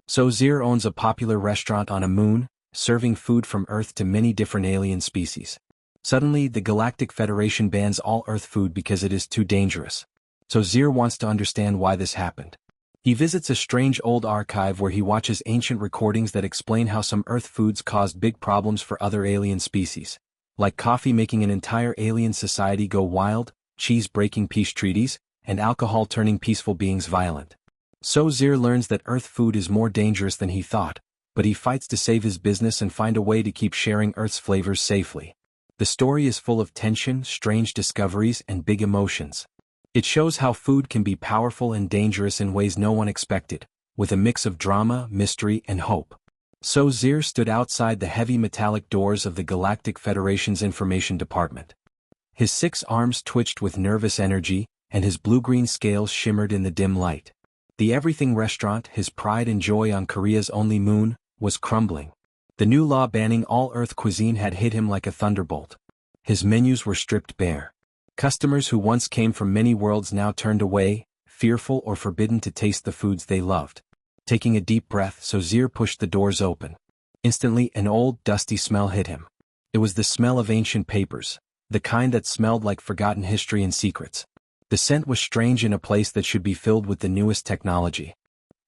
So Zir owns a popular restaurant on a moon, serving food from Earth to many different alien species. Suddenly, the Galactic Federation bans all Earth food because it is too dangerous. So Zir wants to understand why this happened. He visits a strange old archive where he watches ancient recordings that explain how some Earth foods caused big problems for other alien species, like coffee making an entire alien society go wild, cheese breaking peace treaties, and alcohol turning peaceful beings violent. So Zir learns that Earth food is more dangerous than he thought, but he fights to save his business and find a way to keep sharing Earth's flavors safely. The story is full of tension, strange discoveries, and big emotions. It shows how food can be powerful and dangerous in ways no one expected, with a mix of drama, mystery, and hope. So Zir stood outside the heavy metallic doors of the Galactic Federation's information department. His 6 arms twitched with nervous energy, and his blue-green scales shimmered in the dim light. The Everything restaurant, his pride and joy on Korea's only moon, was crumbling. The new law banning all Earth cuisine had hit him like a thunderbolt. His menus were stripped bare. Customers who once came from many worlds now turned away, fearful or forbidden to taste the foods they loved. Taking a deep breath, So Zir pushed the doors open. Instantly, an old, dusty smell hit him. It was the smell of ancient papers, the kind that smelled like forgotten history and secrets. The scent was strange in a place that should be filled with the newest technology.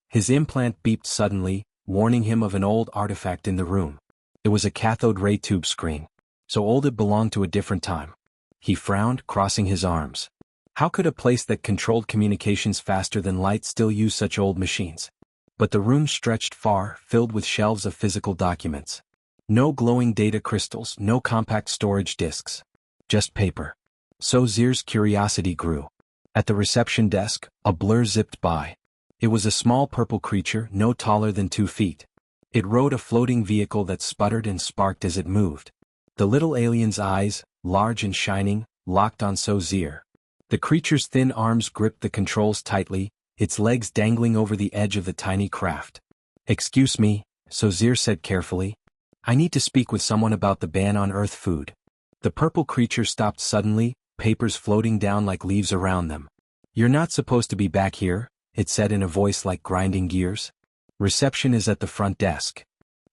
His implant beeped suddenly, warning him of an old artifact in the room. It was a cathode ray tube screen. So old it belonged to a different time. He frowned, crossing his arms. How could a place that controlled communications faster than light still use such old machines? But the room stretched far, filled with shelves of physical documents. No glowing data crystals, no compact storage disks. Just paper. So Zir's curiosity grew. At the reception desk, a blur zipped by. It was a small purple creature, no taller than 2 feet. It rode a floating vehicle that sputtered and sparked as it moved. The little alien's eyes, large and shining, locked on So Zir. The creature's thin arms gripped the controls tightly, its legs dangling over the edge of the tiny craft. "Excuse me," So Zir said carefully. "I need to speak with someone about the ban on Earth food." The purple creature stopped suddenly, papers floating down like leaves around them. "You're not supposed to be back here," it said in a voice like grinding gears. "Reception is at the front desk."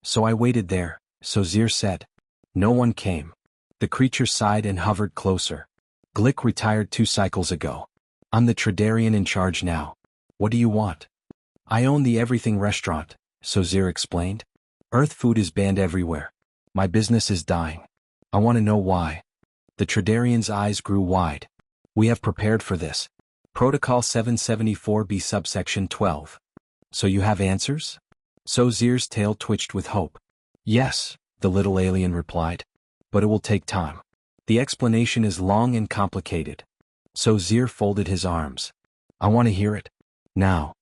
"So I waited there," So Zir said. No one came. The creature sighed and hovered closer. "Glick retired 2 cycles ago. I'm the Tradarian in charge now. What do you want?" "I own the Everything restaurant," So Zir explained. "Earth food is banned everywhere. My business is dying. I want to know why." The Tradarian's eyes grew wide. "We have prepared for this. Protocol 774B subsection 12. So you have answers?" So Zir's tail twitched with hope. "Yes," the little alien replied. "But it will take time. The explanation is long and complicated." So Zir folded his arms. "I want to hear it. Now."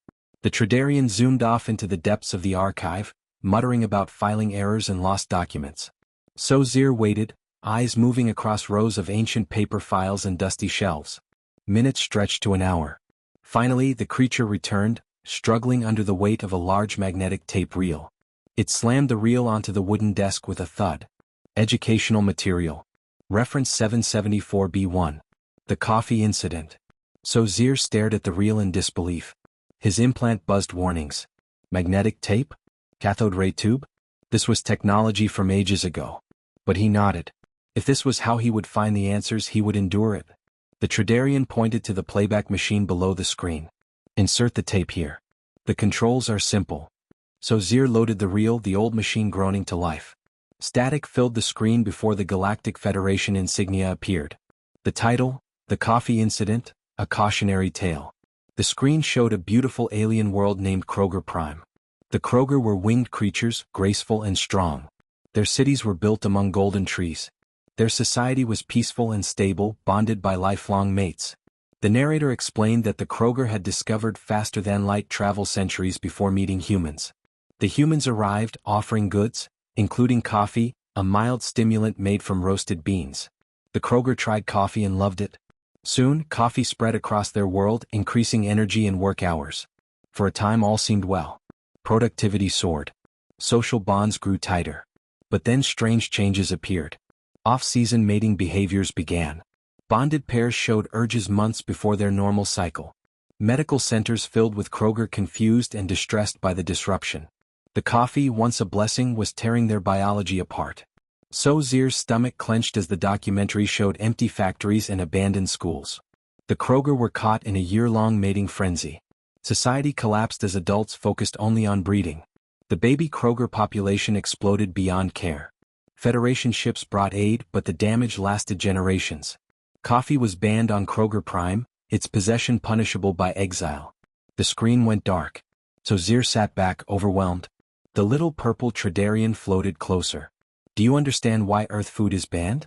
The Tradarian zoomed off into the depths of the archive, muttering about filing errors and lost documents. So Zir waited, eyes moving across rows of ancient paper files and dusty shelves. Minutes stretched to an hour. Finally, the creature returned, struggling under the weight of a large magnetic tape reel. It slammed the reel onto the wooden desk with a thud. Educational material. Reference 774B1. The coffee incident. So Zir stared at the reel in disbelief. His implant buzzed warnings. Magnetic tape? Cathode ray tube? This was technology from ages ago. But he nodded. If this was how he would find the answers, he would endure it. The Tradarian pointed to the playback machine below the screen. "Insert the tape here. The controls are simple." So Zir loaded the reel, the old machine groaning to life. Static filled the screen before the Galactic Federation insignia appeared. The title, The Coffee Incident, a Cautionary Tale. The screen showed a beautiful alien world named Kroger Prime. The Kroger were winged creatures, graceful and strong. Their cities were built among golden trees. Their society was peaceful and stable, bonded by lifelong mates. The narrator explained that the Kroger had discovered faster-than-light travel centuries before meeting humans. The humans arrived, offering goods, including coffee, a mild stimulant made from roasted beans. The Kroger tried coffee and loved it. Soon, coffee spread across their world, increasing energy and work hours. For a time all seemed well. Productivity soared. Social bonds grew tighter. But then strange changes appeared. Off-season mating behaviors began. Bonded pairs showed urges months before their normal cycle. Medical centers filled with Kroger confused and distressed by the disruption. The coffee, once a blessing, was tearing their biology apart. So Zier's stomach clenched as the documentary showed empty factories and abandoned schools. The Kroger were caught in a year-long mating frenzy. Society collapsed as adults focused only on breeding. The baby Kroger population exploded beyond care. Federation ships brought aid, but the damage lasted generations. Coffee was banned on Kroger Prime, its possession punishable by exile. The screen went dark. So Zier sat back, overwhelmed. The little purple Tridarian floated closer. Do you understand why Earth food is banned?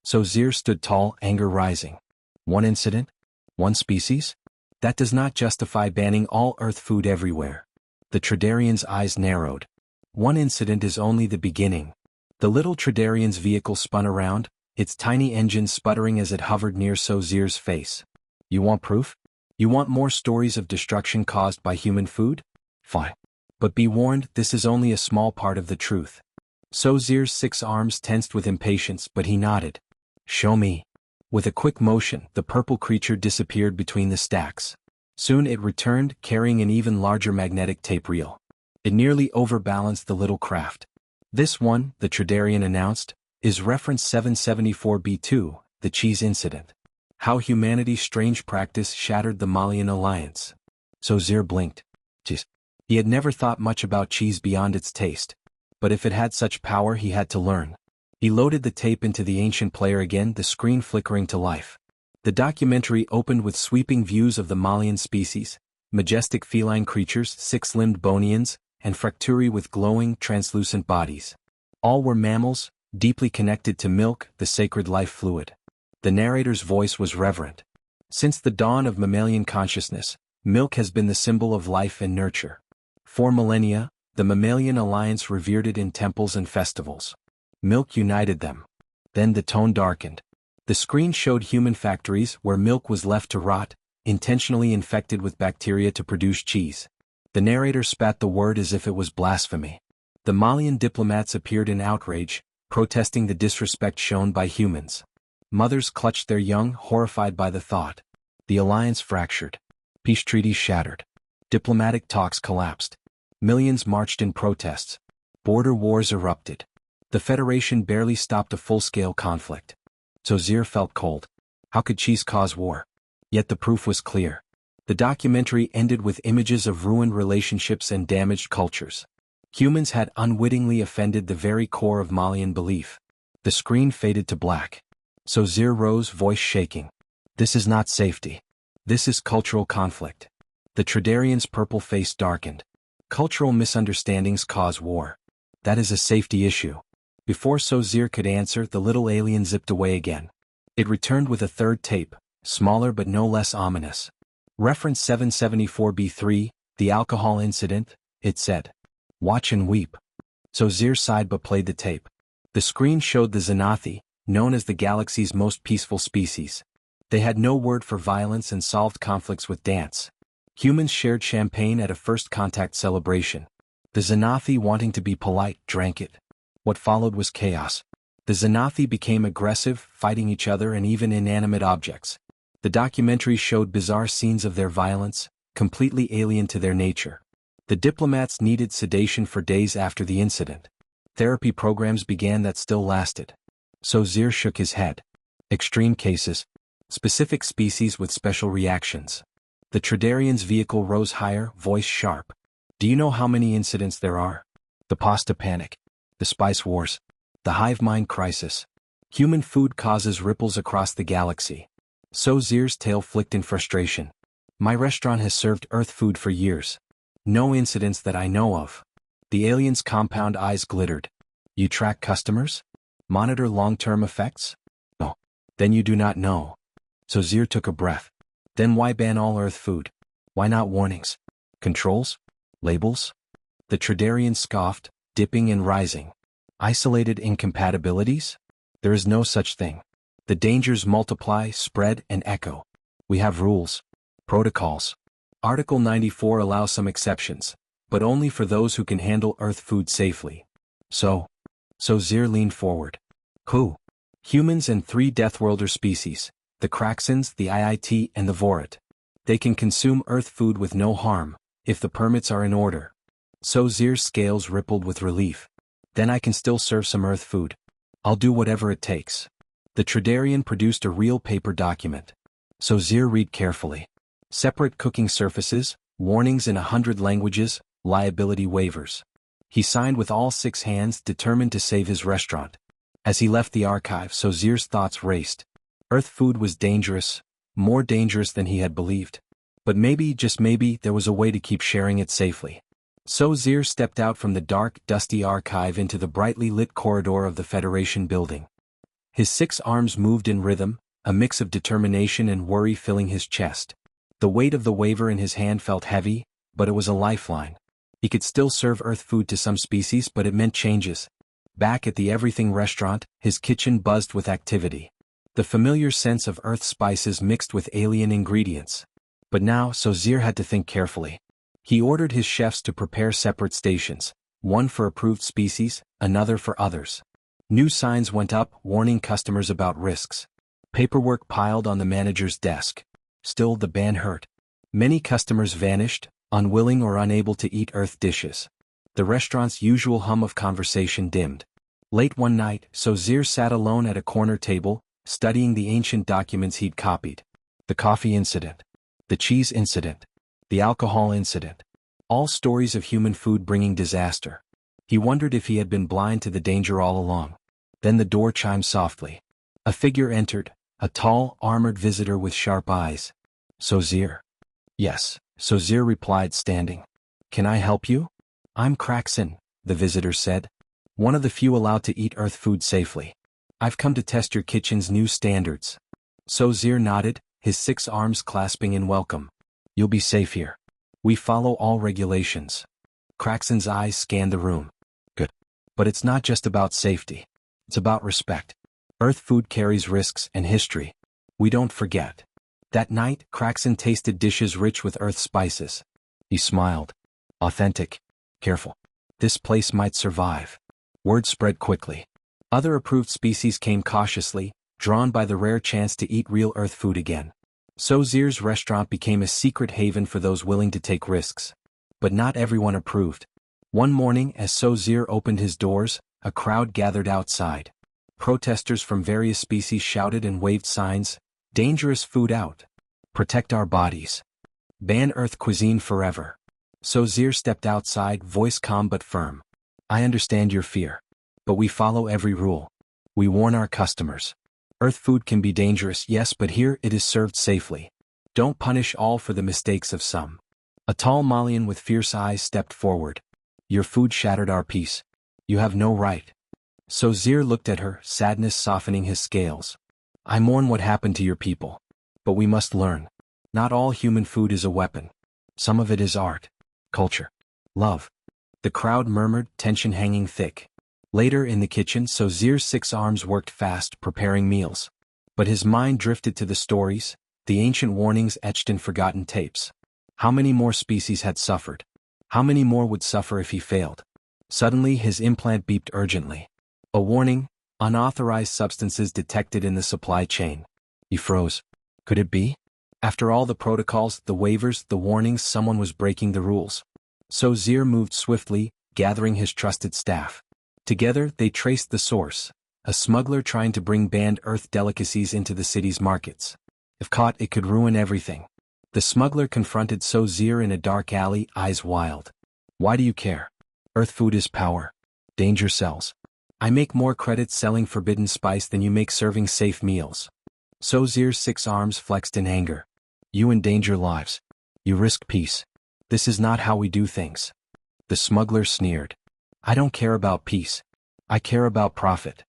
So Zier stood tall, anger rising. One incident? One species? That does not justify banning all Earth food everywhere. The Tridarian's eyes narrowed. One incident is only the beginning. The little Tridarian's vehicle spun around, its tiny engine sputtering as it hovered near So Zier's face. You want proof? You want more stories of destruction caused by human food? Fine. But be warned, this is only a small part of the truth. So Zier's 6 arms tensed with impatience, but he nodded. Show me. With a quick motion, the purple creature disappeared between the stacks. Soon it returned, carrying an even larger magnetic tape reel. It nearly overbalanced the little craft. This one, the Tridarian announced, is reference 774b2, the cheese incident. How humanity's strange practice shattered the Malian alliance. So Zier blinked. Cheese. He had never thought much about cheese beyond its taste. But if it had such power, he had to learn. He loaded the tape into the ancient player again, the screen flickering to life. The documentary opened with sweeping views of the Malian species, majestic feline creatures, 6-limbed bonians, and fracturi with glowing, translucent bodies. All were mammals, deeply connected to milk, the sacred life fluid. The narrator's voice was reverent. Since the dawn of mammalian consciousness, milk has been the symbol of life and nurture. For millennia, the mammalian alliance revered it in temples and festivals. Milk united them. Then the tone darkened. The screen showed human factories where milk was left to rot, intentionally infected with bacteria to produce cheese. The narrator spat the word as if it was blasphemy. The Malian diplomats appeared in outrage, protesting the disrespect shown by humans. Mothers clutched their young, horrified by the thought. The alliance fractured. Peace treaties shattered. Diplomatic talks collapsed. Millions marched in protests. Border wars erupted. The Federation barely stopped a full-scale conflict. So Zier felt cold. How could cheese cause war? Yet the proof was clear. The documentary ended with images of ruined relationships and damaged cultures. Humans had unwittingly offended the very core of Malian belief. The screen faded to black. So Zier rose, voice shaking. This is not safety. This is cultural conflict. The Tridarian's purple face darkened. Cultural misunderstandings cause war. That is a safety issue. Before So Zier could answer, the little alien zipped away again. It returned with a third tape, smaller but no less ominous. Reference 774b3, the alcohol incident, it said. Watch and weep. So Zier sighed but played the tape. The screen showed the Xanathi, known as the galaxy's most peaceful species. They had no word for violence and solved conflicts with dance. Humans shared champagne at a first-contact celebration. The Xanathi, wanting to be polite, drank it. What followed was chaos. The Xanathi became aggressive, fighting each other and even inanimate objects. The documentary showed bizarre scenes of their violence, completely alien to their nature. The diplomats needed sedation for days after the incident. Therapy programs began that still lasted. So Zier shook his head. Extreme cases. Specific species with special reactions. The Tridarian's vehicle rose higher, voice sharp. Do you know how many incidents there are? The pasta panic. The spice wars. The hive mind crisis. Human food causes ripples across the galaxy. So Zier's tail flicked in frustration. My restaurant has served Earth food for years. No incidents that I know of. The alien's compound eyes glittered. You track customers? Monitor long-term effects? No. Then you do not know. So Zier took a breath. Then why ban all Earth food? Why not warnings? Controls? Labels? The Tridarian scoffed, dipping and rising. Isolated incompatibilities? There is no such thing. The dangers multiply, spread, and echo. We have rules. Protocols. Article 94 allows some exceptions, but only for those who can handle Earth food safely. So Zier leaned forward. Who? Humans and 3 Deathworlder species. The Kraxans, the IIT, and the Vorit. They can consume Earth food with no harm, if the permits are in order. Zir's scales rippled with relief. Then I can still serve some Earth food. I'll do whatever it takes. The Tradarian produced a real paper document. Zir read carefully. Separate cooking surfaces, warnings in 100 languages, liability waivers. He signed with all 6 hands, determined to save his restaurant. As he left the archive, Zir's thoughts raced. Earth food was dangerous, more dangerous than he had believed. But maybe, just maybe, there was a way to keep sharing it safely. Zir stepped out from the dark, dusty archive into the brightly lit corridor of the Federation building. His 6 arms moved in rhythm, a mix of determination and worry filling his chest. The weight of the waiver in his hand felt heavy, but it was a lifeline. He could still serve Earth food to some species, but it meant changes. Back at the Everything restaurant, his kitchen buzzed with activity. The familiar sense of Earth spices mixed with alien ingredients. But now, Zir had to think carefully. He ordered his chefs to prepare separate stations, one for approved species, another for others. New signs went up, warning customers about risks. Paperwork piled on the manager's desk. Still, the ban hurt. Many customers vanished, unwilling or unable to eat Earth dishes. The restaurant's usual hum of conversation dimmed. Late one night, Zir sat alone at a corner table, studying the ancient documents he'd copied. The coffee incident. The cheese incident. The alcohol incident. All stories of human food bringing disaster. He wondered if he had been blind to the danger all along. Then the door chimed softly. A figure entered, a tall, armored visitor with sharp eyes. Zir. Yes, Zir replied, standing. Can I help you? I'm Kraxin, the visitor said. One of the few allowed to eat Earth food safely. I've come to test your kitchen's new standards. Zir nodded, his 6 arms clasping in welcome. You'll be safe here. We follow all regulations. Kraxin's eyes scanned the room. Good. But it's not just about safety. It's about respect. Earth food carries risks and history. We don't forget. That night, Kraxin tasted dishes rich with Earth spices. He smiled. Authentic. Careful. This place might survive. Word spread quickly. Other approved species came cautiously, drawn by the rare chance to eat real Earth food again. Zir's restaurant became a secret haven for those willing to take risks. But not everyone approved. One morning, as Zir opened his doors, a crowd gathered outside. Protesters from various species shouted and waved signs. Dangerous food out. Protect our bodies. Ban Earth cuisine forever. Zir stepped outside, voice calm but firm. I understand your fear. But we follow every rule. We warn our customers. Earth food can be dangerous, yes, but here it is served safely. Don't punish all for the mistakes of some. A tall Malian with fierce eyes stepped forward. Your food shattered our peace. You have no right. Zir looked at her, sadness softening his scales. I mourn what happened to your people. But we must learn. Not all human food is a weapon. Some of it is art, culture, love. The crowd murmured, tension hanging thick. Later in the kitchen, Zir's 6 arms worked fast, preparing meals. But his mind drifted to the stories, the ancient warnings etched in forgotten tapes. How many more species had suffered? How many more would suffer if he failed? Suddenly his implant beeped urgently. A warning, unauthorized substances detected in the supply chain. He froze. Could it be? After all the protocols, the waivers, the warnings, someone was breaking the rules. Zir moved swiftly, gathering his trusted staff. Together, they traced the source, a smuggler trying to bring banned Earth delicacies into the city's markets. If caught, it could ruin everything. The smuggler confronted Zir in a dark alley, eyes wild. Why do you care? Earth food is power. Danger sells. I make more credits selling forbidden spice than you make serving safe meals. Zir's 6 arms flexed in anger. You endanger lives. You risk peace. This is not how we do things. The smuggler sneered. I don't care about peace. I care about profit.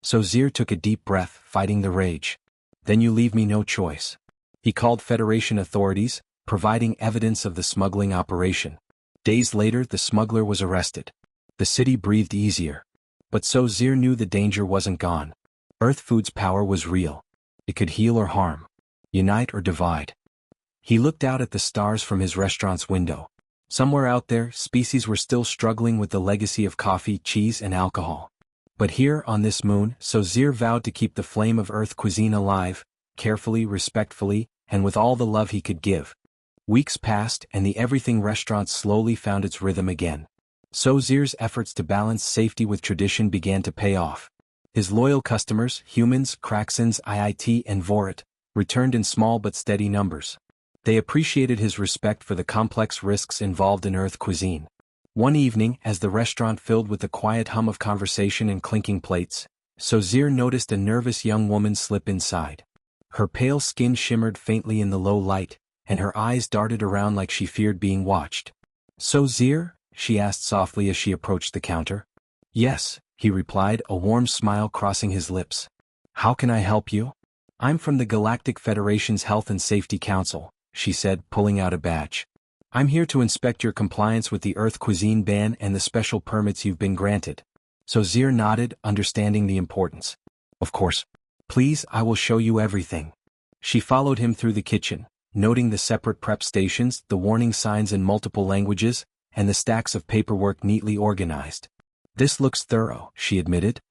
Zir took a deep breath, fighting the rage. Then you leave me no choice. He called Federation authorities, providing evidence of the smuggling operation. Days later, the smuggler was arrested. The city breathed easier. But Zir knew the danger wasn't gone. Earth food's power was real. It could heal or harm. Unite or divide. He looked out at the stars from his restaurant's window. Somewhere out there, species were still struggling with the legacy of coffee, cheese, and alcohol. But here, on this moon, Zir vowed to keep the flame of Earth cuisine alive, carefully, respectfully, and with all the love he could give. Weeks passed, and the Everything restaurant slowly found its rhythm again. So Zir's efforts to balance safety with tradition began to pay off. His loyal customers, humans, Kraxans, IIT, and Vorit, returned in small but steady numbers. They appreciated his respect for the complex risks involved in Earth cuisine. One evening, as the restaurant filled with the quiet hum of conversation and clinking plates, So Zir noticed a nervous young woman slip inside. Her pale skin shimmered faintly in the low light, and her eyes darted around like she feared being watched. "So Zir?" she asked softly as she approached the counter. "Yes," he replied, a warm smile crossing his lips. "How can I help you?" "I'm from the Galactic Federation's Health and Safety Council," she said, pulling out a badge. "I'm here to inspect your compliance with the Earth cuisine ban and the special permits you've been granted." So Zir nodded, understanding the importance. "Of course. Please, I will show you everything." She followed him through the kitchen, noting the separate prep stations, the warning signs in multiple languages, and the stacks of paperwork neatly organized. "This looks thorough," she admitted.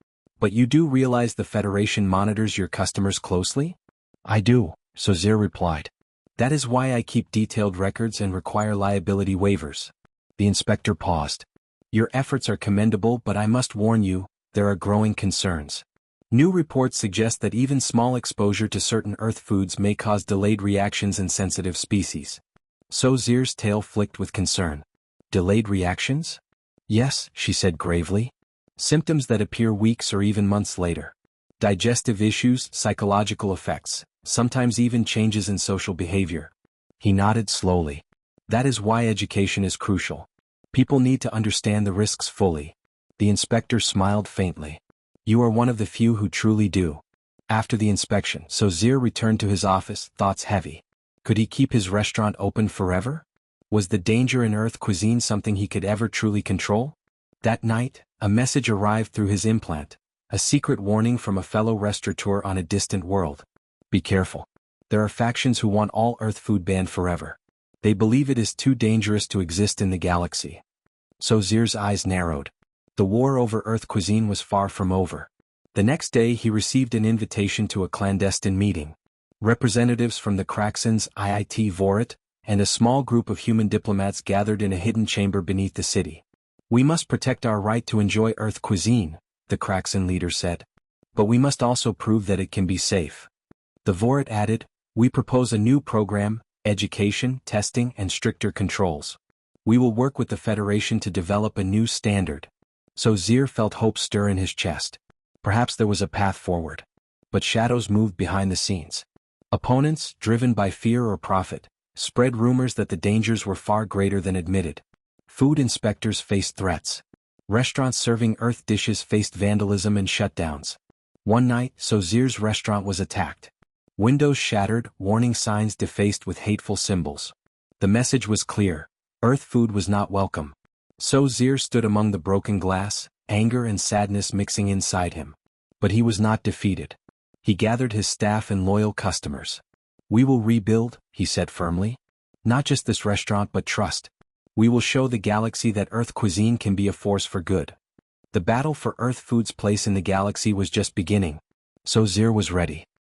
"But you do realize the Federation monitors your customers closely?" "I do," so Zir replied. "That is why I keep detailed records and require liability waivers." The inspector paused. "Your efforts are commendable, but I must warn you, there are growing concerns. New reports suggest that even small exposure to certain Earth foods may cause delayed reactions in sensitive species." So Zir's tail flicked with concern. "Delayed reactions?" "Yes," she said gravely. "Symptoms that appear weeks or even months later. Digestive issues, psychological effects, sometimes even changes in social behavior." He nodded slowly. "That is why education is crucial. People need to understand the risks fully." The inspector smiled faintly. "You are one of the few who truly do." After the inspection, so Zir returned to his office, thoughts heavy. Could he keep his restaurant open forever? Was the danger in Earth cuisine something he could ever truly control? That night, a message arrived through his implant, a secret warning from a fellow restaurateur on a distant world. "Be careful. There are factions who want all Earth food banned forever. They believe it is too dangerous to exist in the galaxy." So Zir's eyes narrowed. The war over Earth cuisine was far from over. The next day he received an invitation to a clandestine meeting. Representatives from the Kraxans, IIT Vorit, and a small group of human diplomats gathered in a hidden chamber beneath the city. "We must protect our right to enjoy Earth cuisine," the Kraxan leader said. "But we must also prove that it can be safe." The Vorit added, "We propose a new program, education, testing, and stricter controls. We will work with the Federation to develop a new standard." So Zir felt hope stir in his chest. Perhaps there was a path forward. But shadows moved behind the scenes. Opponents, driven by fear or profit, spread rumors that the dangers were far greater than admitted. Food inspectors faced threats. Restaurants serving Earth dishes faced vandalism and shutdowns. One night, So Zir's restaurant was attacked. Windows shattered, warning signs defaced with hateful symbols. The message was clear: Earth food was not welcome. So Zir stood among the broken glass, anger and sadness mixing inside him. But he was not defeated. He gathered his staff and loyal customers. "We will rebuild," he said firmly. "Not just this restaurant but trust. We will show the galaxy that Earth cuisine can be a force for good." The battle for Earth food's place in the galaxy was just beginning. So Zir was ready.